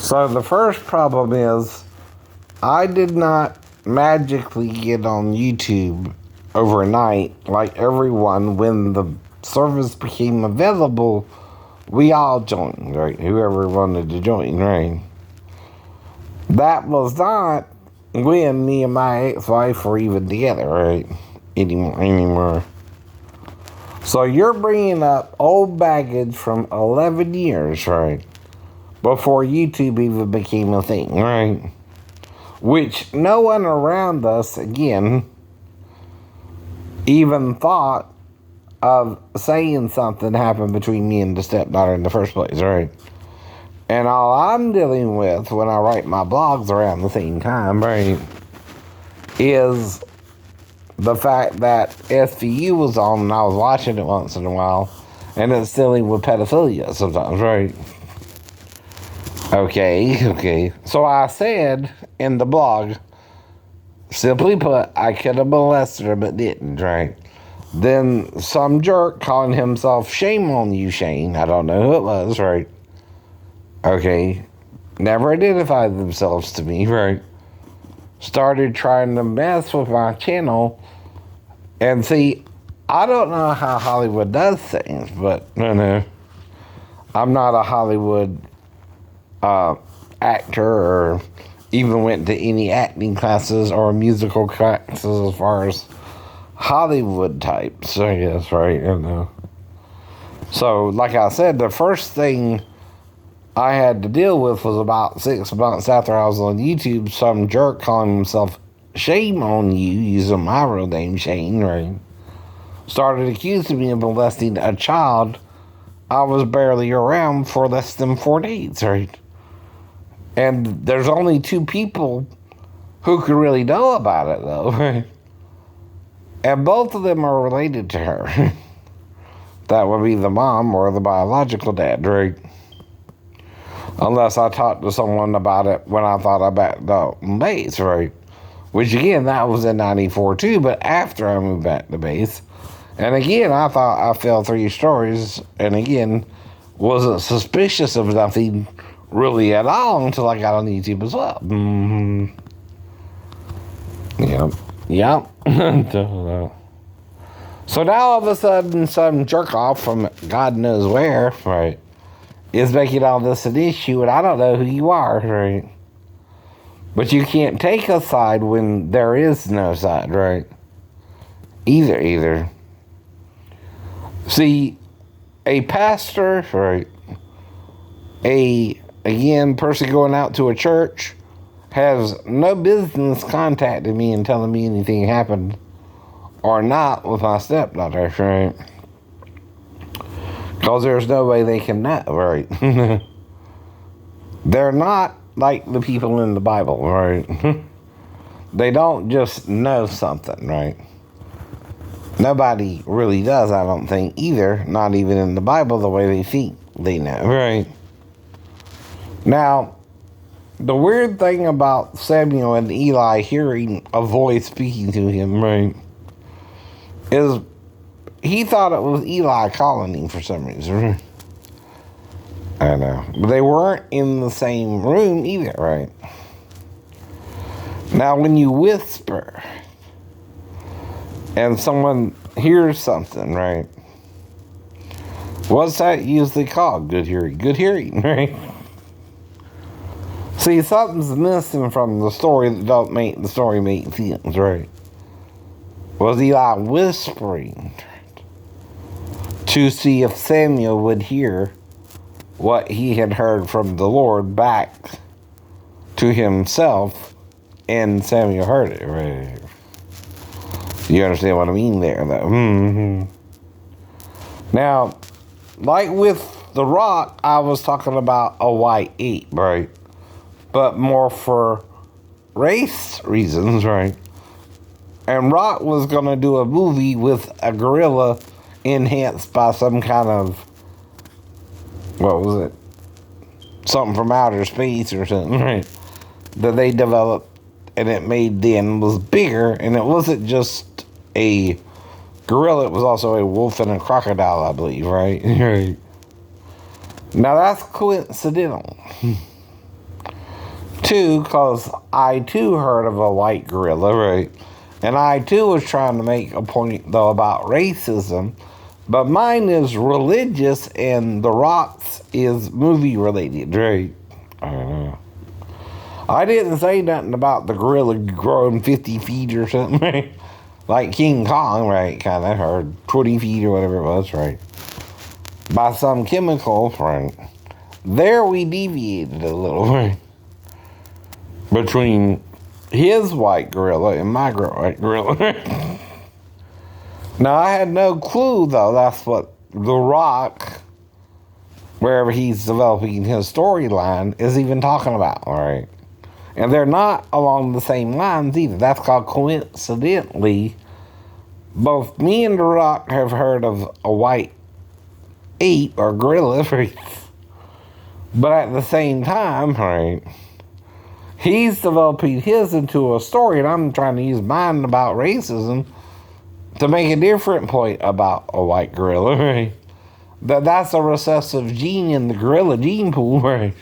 So the first problem is I did not magically get on YouTube overnight like everyone. When the service became available, we all joined, right? Whoever wanted to join, right? That was not when me and my ex-wife were even together, right? Anymore. So you're bringing up old baggage from 11 years, right? Before YouTube even became a thing, right? Which no one around us, again, even thought of saying something happened between me and the stepdaughter in the first place, right? And all I'm dealing with when I write my blogs around the same time, right, is the fact that SVU was on and I was watching it once in a while, and it's dealing with pedophilia sometimes, right? Okay. So I said in the blog, simply put, I could have molested her but didn't, right? Then some jerk calling himself Shame on You, Shane, I don't know who it was, right? Okay, never identified themselves to me, right? Started trying to mess with my channel. And see, I don't know how Hollywood does things, but no. I'm not a Hollywood actor or even went to any acting classes or musical classes as far as Hollywood types, I guess, right? So, like I said, the first thing I had to deal with was about 6 months after I was on YouTube. Some jerk calling himself Shame on You, using my real name, Shane, right? Started accusing me of molesting a child I was barely around for less than 4 days, right? And there's only 2 people who could really know about it, though, right? And both of them are related to her. That would be the mom or the biological dad, right? Unless I talked to someone about it when I thought I backed the base, right? Which, again, that was in 94 too, but after I moved back to base. And again, I thought I fell 3 stories, and again, wasn't suspicious of nothing really at all until I got on YouTube as well. Yep. So now all of a sudden, some jerk off from God knows where, right, is making all this an issue, and I don't know who you are, right? But you can't take a side when there is no side, right? Either. See, a pastor, right, person going out to a church has no business contacting me and telling me anything happened or not with my stepdaughter, right? Because there's no way they can know, right? They're not like the people in the Bible, right? They don't just know something, right? Nobody really does, I don't think, either. Not even in the Bible, the way they think they know, right? Now, the weird thing about Samuel and Eli hearing a voice speaking to him, right, is he thought it was Eli calling him for some reason. I know. But they weren't in the same room either, right? Now, when you whisper and someone hears something, right, what's that usually called? Good hearing, right? See, something's missing from the story that don't make the story make sense, right? Was Eli whispering to see if Samuel would hear what he had heard from the Lord back to himself, and Samuel heard it, right? You understand what I mean there, though? Now, like with The Rock, I was talking about a white ape, right? But more for race reasons, right? And Rock was going to do a movie with a gorilla enhanced by some kind of, what was it? Something from outer space or something, right? That they developed, and it made then was bigger, and it wasn't just a gorilla, it was also a wolf and a crocodile, I believe, right? Now that's coincidental. Two, because I too heard of a white gorilla, right? And I too was trying to make a point, though, about racism. But mine is religious and The Rock's is movie related, right? I don't know. I didn't say nothing about the gorilla growing 50 feet or something, right? Like King Kong, right? Kind of, or 20 feet or whatever it was, right? By some chemical, right? There we deviated a little, right? Between his white gorilla and my white gorilla. Now, I had no clue, though, that's what The Rock, wherever he's developing his storyline, is even talking about, all right? And they're not along the same lines either. That's called coincidentally. Both me and The Rock have heard of a white ape or gorilla, but at the same time, right, he's developing his into a story, and I'm trying to use mine about racism to make a different point about a white gorilla, right? That's a recessive gene in the gorilla gene pool, right?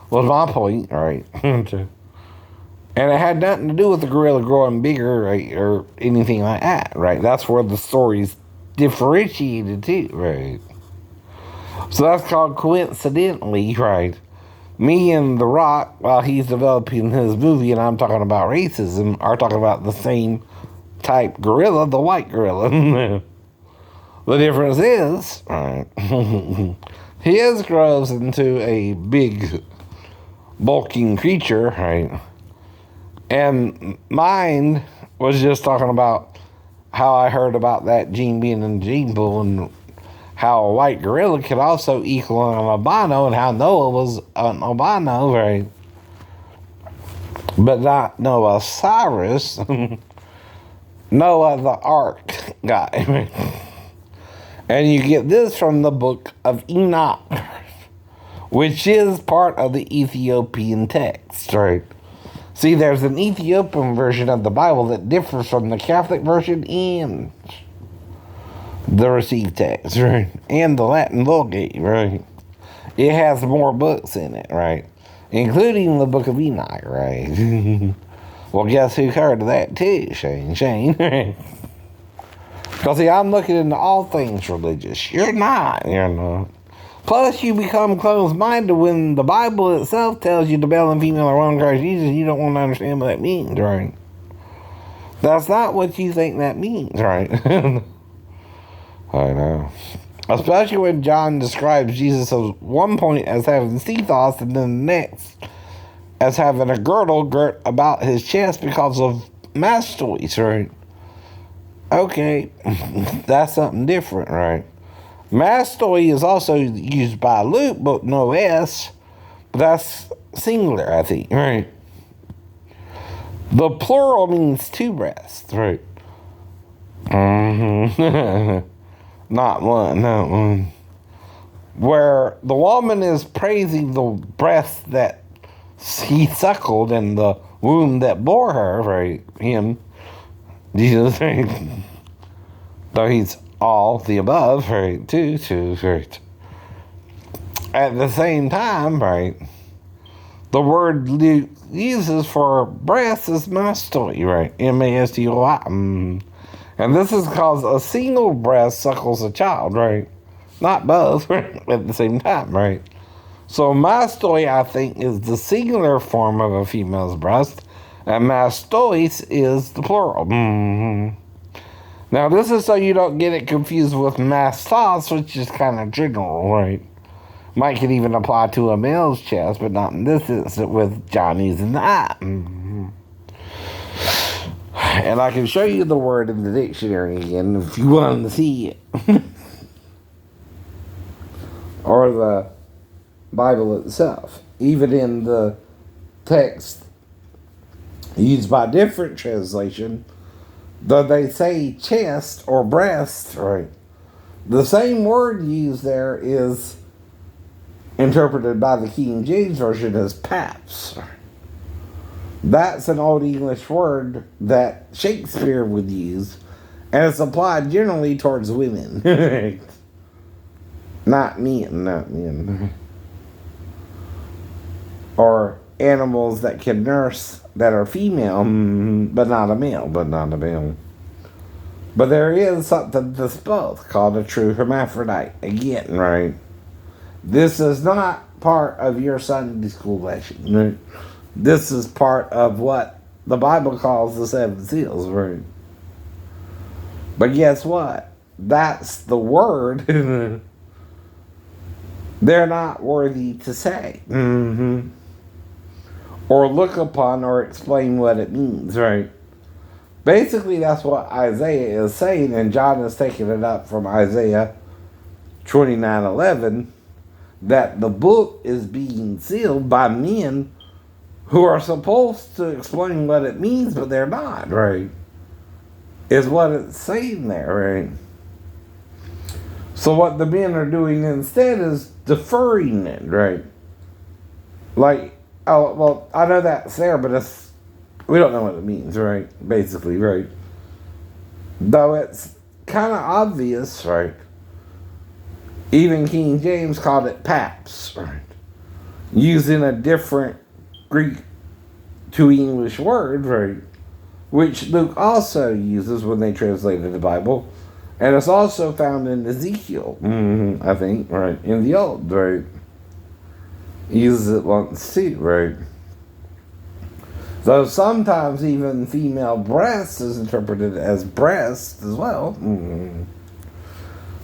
Was my point, right? And it had nothing to do with the gorilla growing bigger, right, or anything like that, right? That's where the story's differentiated too, right? So that's called coincidentally, right? Me and The Rock, while he's developing his movie and I'm talking about racism, are talking about the same type gorilla, the white gorilla. The difference is, right, his grows into a big, bulking creature, right? And mine was just talking about how I heard about that gene being in the gene pool and how a white gorilla could also equal an albino and how Noah was an albino, right? But not Noah Cyrus. Noah the Ark guy. And you get this from the book of Enoch, which is part of the Ethiopian text, right? See, there's an Ethiopian version of the Bible that differs from the Catholic version and the received text, right? And the Latin Vulgate, right? It has more books in it, right? Including the Book of Enoch, right? Well, guess who heard of that too? Shane. Because, see, I'm looking into all things religious. You're not. Plus, you become closed-minded when the Bible itself tells you the male and female are one in Christ Jesus. You don't want to understand what that means, right? That's not what you think that means, right? I know. Especially when John describes Jesus at one point as having Cephas and then the next as having a girdle girt about his chest because of mastoids, right? Okay, that's something different, right? Mastoid is also used by Luke, but no S. But that's singular, I think, right? The plural means two breasts, right? Not one. Where the woman is praising the breast that he suckled and the womb that bore her, right? Him, Jesus, right? Though he's all the above, right? Too, right? At the same time, right? The word Luke uses for breast is mastoi, right? M-A-S-T-O-I. And this is because a single breast suckles a child, right? Not both, right? At the same time, right? So mastoi, I think, is the singular form of a female's breast, and mastois is the plural. Now, this is so you don't get it confused with mastos, which is kind of general, right? Might could even apply to a male's chest, but not in this instance with Johnny's and I. And I can show you the word in the dictionary again if you want to see it. Or the Bible itself. Even in the text used by different translation, though they say chest or breast, right? The same word used there is interpreted by the King James Version as paps. That's an Old English word that Shakespeare would use, and it's applied generally towards women. Not men. Or animals that can nurse that are female, but not a male, But there is something that's both called a true hermaphrodite. Again, right? This is not part of your Sunday school lesson, right? This is part of what the Bible calls the seven seals, right? But guess what? That's the word they're not worthy to say. Or look upon or explain what it means, right? Basically, that's what Isaiah is saying, and John is taking it up from Isaiah 29:11, that the book is being sealed by men who are supposed to explain what it means, but they're not, right? Is what it's saying there, right? So what the men are doing instead is deferring it, right? Like, oh, well, I know that's there, but we don't know what it means, right? Basically, right? Though it's kind of obvious, right? Even King James called it paps, right? Using a different Greek to English word, right? Which Luke also uses when they translated the Bible. And it's also found in Ezekiel, I think, right? In the Old, right? He uses it once too, right? Though sometimes even female breast is interpreted as breast as well.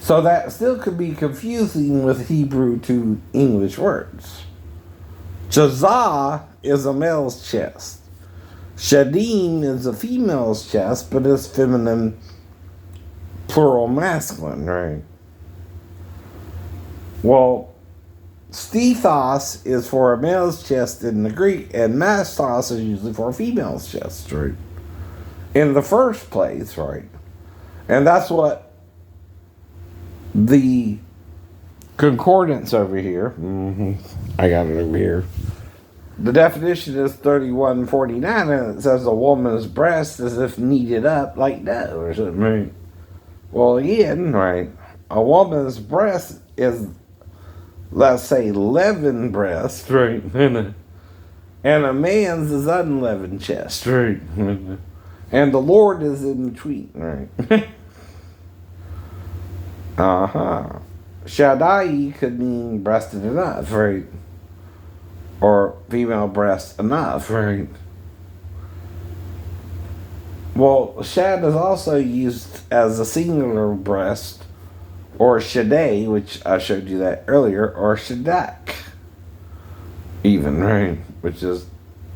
So that still could be confusing with Hebrew to English words. Chazah is a male's chest. Shadim is a female's chest, but it's feminine, plural masculine, right? Well, stethos is for a male's chest in the Greek, and mastos is usually for a female's chest, right? In the first place, right? And that's what the concordance over here, I got it over here. The definition is 3149, and it says a woman's breast as if kneaded up like dough or something, right? Well, again, right, a woman's breast is, let's say, leavened breast, right? And a man's is unleavened chest, right? And the Lord is in between, right? Shaddai could mean breasted enough, right? Or female breast enough, right? Well, shad is also used as a singular breast, or shaddai, which I showed you that earlier, or shaddak, even, right? Which is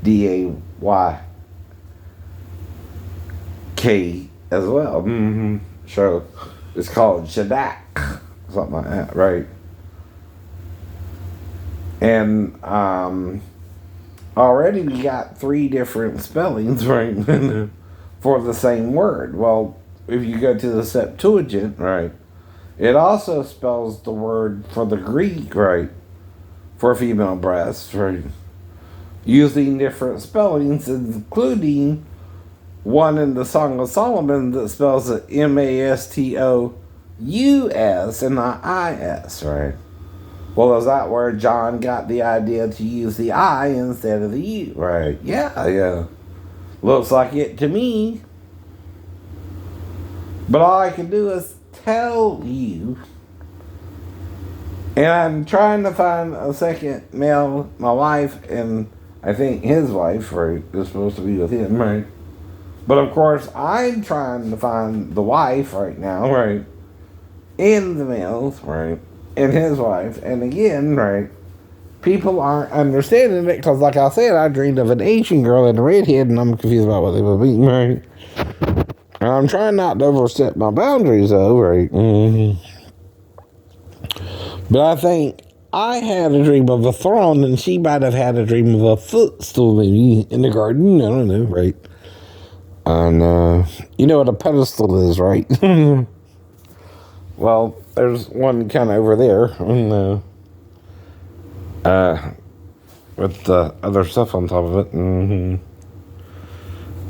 D-A-Y-K as well. So it's called shaddak, something like that, right? And already we got 3 different spellings, right, for the same word. Well, if you go to the Septuagint, right, it also spells the word for the Greek, right, for female breast, right, using different spellings, including one in the Song of Solomon that spells it Mastos and not I-S, right? Well, is that where John got the idea to use the I instead of the U, right? Yeah. Looks like it to me. But all I can do is tell you. And I'm trying to find a second male, my wife, and I think his wife, right, is supposed to be with him, right? But of course, I'm trying to find the wife right now, right? And the males, right? And his wife, and again, right, people aren't understanding it because, like I said, I dreamed of an Asian girl and a redhead, and I'm confused about what they would be, right? And I'm trying not to overstep my boundaries, though, right? But I think I had a dream of a throne, and she might have had a dream of a footstool, maybe, in the garden. I don't know, right? And, you know what a pedestal is, right? Well, there's one kind of over there, and, with the other stuff on top of it.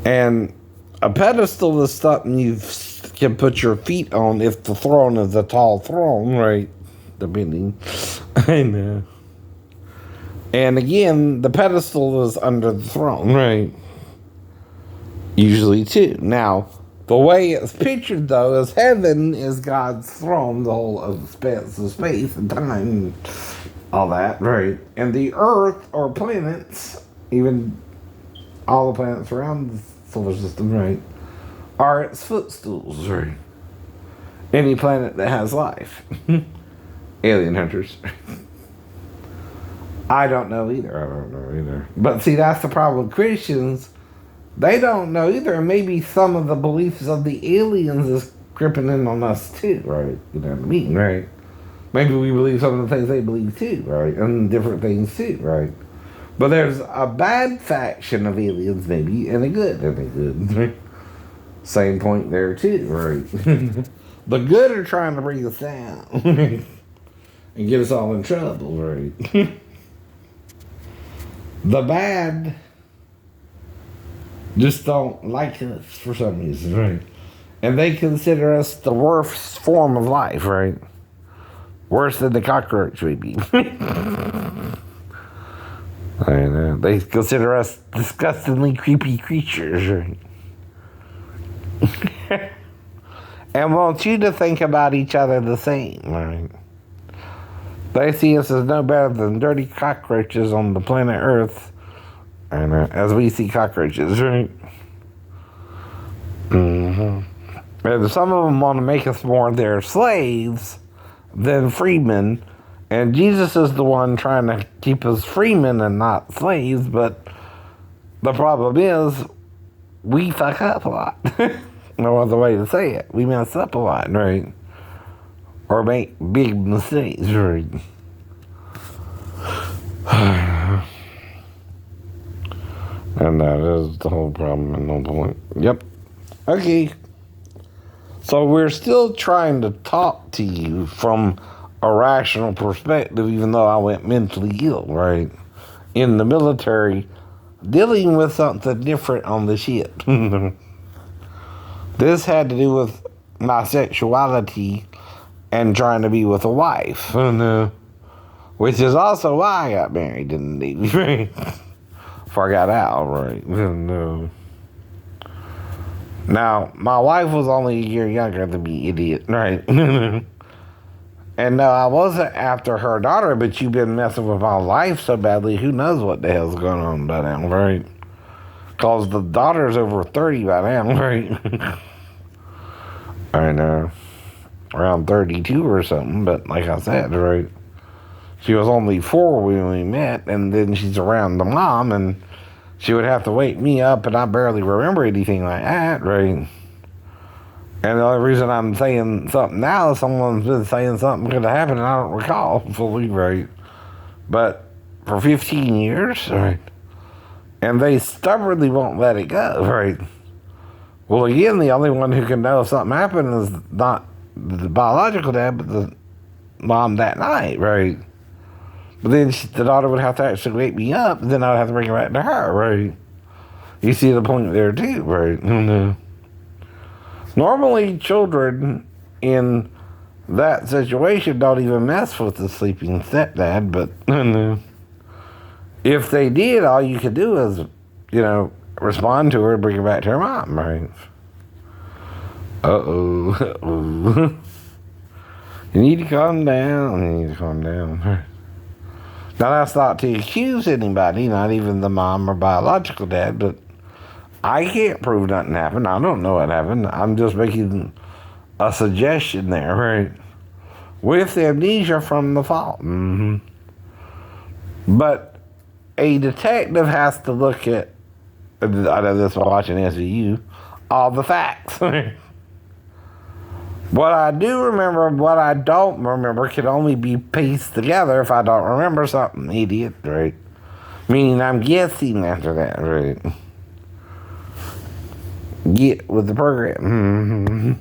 And a pedestal is something you can put your feet on if the throne is a tall throne, right? Depending. I know. And again, the pedestal is under the throne, right? Usually, too. Now, the way it's pictured, though, is heaven is God's throne, the whole expanse of space and time, and all that, right? And the earth or planets, even all the planets around the solar system, right, are its footstools, right? Any planet that has life. Alien hunters. I don't know either. But see, that's the problem with Christians. They don't know either. And maybe some of the beliefs of the aliens is creeping in on us too, right? You know what I mean, right? Maybe we believe some of the things they believe too, right? And different things too, right? But there's a bad faction of aliens, maybe, and a good. Same point there too, right? The good are trying to bring us down and get us all in trouble, right? The bad just don't like us for some reason, right? And they consider us the worst form of life, right? Worse than the cockroach, maybe. I know. They consider us disgustingly creepy creatures, right? And want you to think about each other the same, right? They see us as no better than dirty cockroaches on the planet Earth, and as we see cockroaches, right? Mm-hmm. And some of them want to make us more their slaves than freemen, and Jesus is the one trying to keep us freemen and not slaves, but the problem is we fuck up a lot. No other way to say it. We mess up a lot, right? Or make big mistakes, right? And that is the whole problem and no point. Yep. Okay. So we're still trying to talk to you from a rational perspective, even though I went mentally ill, right? In the military, dealing with something different on the ship. This had to do with my sexuality and trying to be with a wife, which is also why I got married in the Navy. Before I got out, right? Now, my wife was only a year younger than me, idiot, right? And no, I wasn't after her daughter, but you've been messing with my life so badly, who knows what the hell's going on by now, right? Because the daughter's over 30 by now, right? I know. Around 32 or something, but like I said, right? She was only 4 when we met, and then she's around the mom, and she would have to wake me up, and I barely remember anything like that, right? And the only reason I'm saying something now is someone's been saying something could have happened, and I don't recall fully, right? But for 15 years, right? And they stubbornly won't let it go, right? Well, again, the only one who can know if something happened is not the biological dad, but the mom that night, right? But then the daughter would have to actually wake me up, and then I would have to bring it back to her, right? You see the point there, too, right? Normally, children in that situation don't even mess with the sleeping stepdad, but if they did, all you could do is, respond to her and bring her back to her mom, right? Uh-oh. You need to calm down. Now, that's not to accuse anybody, not even the mom or biological dad, but I can't prove nothing happened. I don't know what happened. I'm just making a suggestion there, right? With amnesia from the fault. Mm-hmm. But a detective has to look at, I know this while watching SVU, all the facts. What I do remember, what I don't remember can only be pieced together if I don't remember something, idiot, right? Meaning I'm guessing after that, right? Get with the program. Mm-hmm.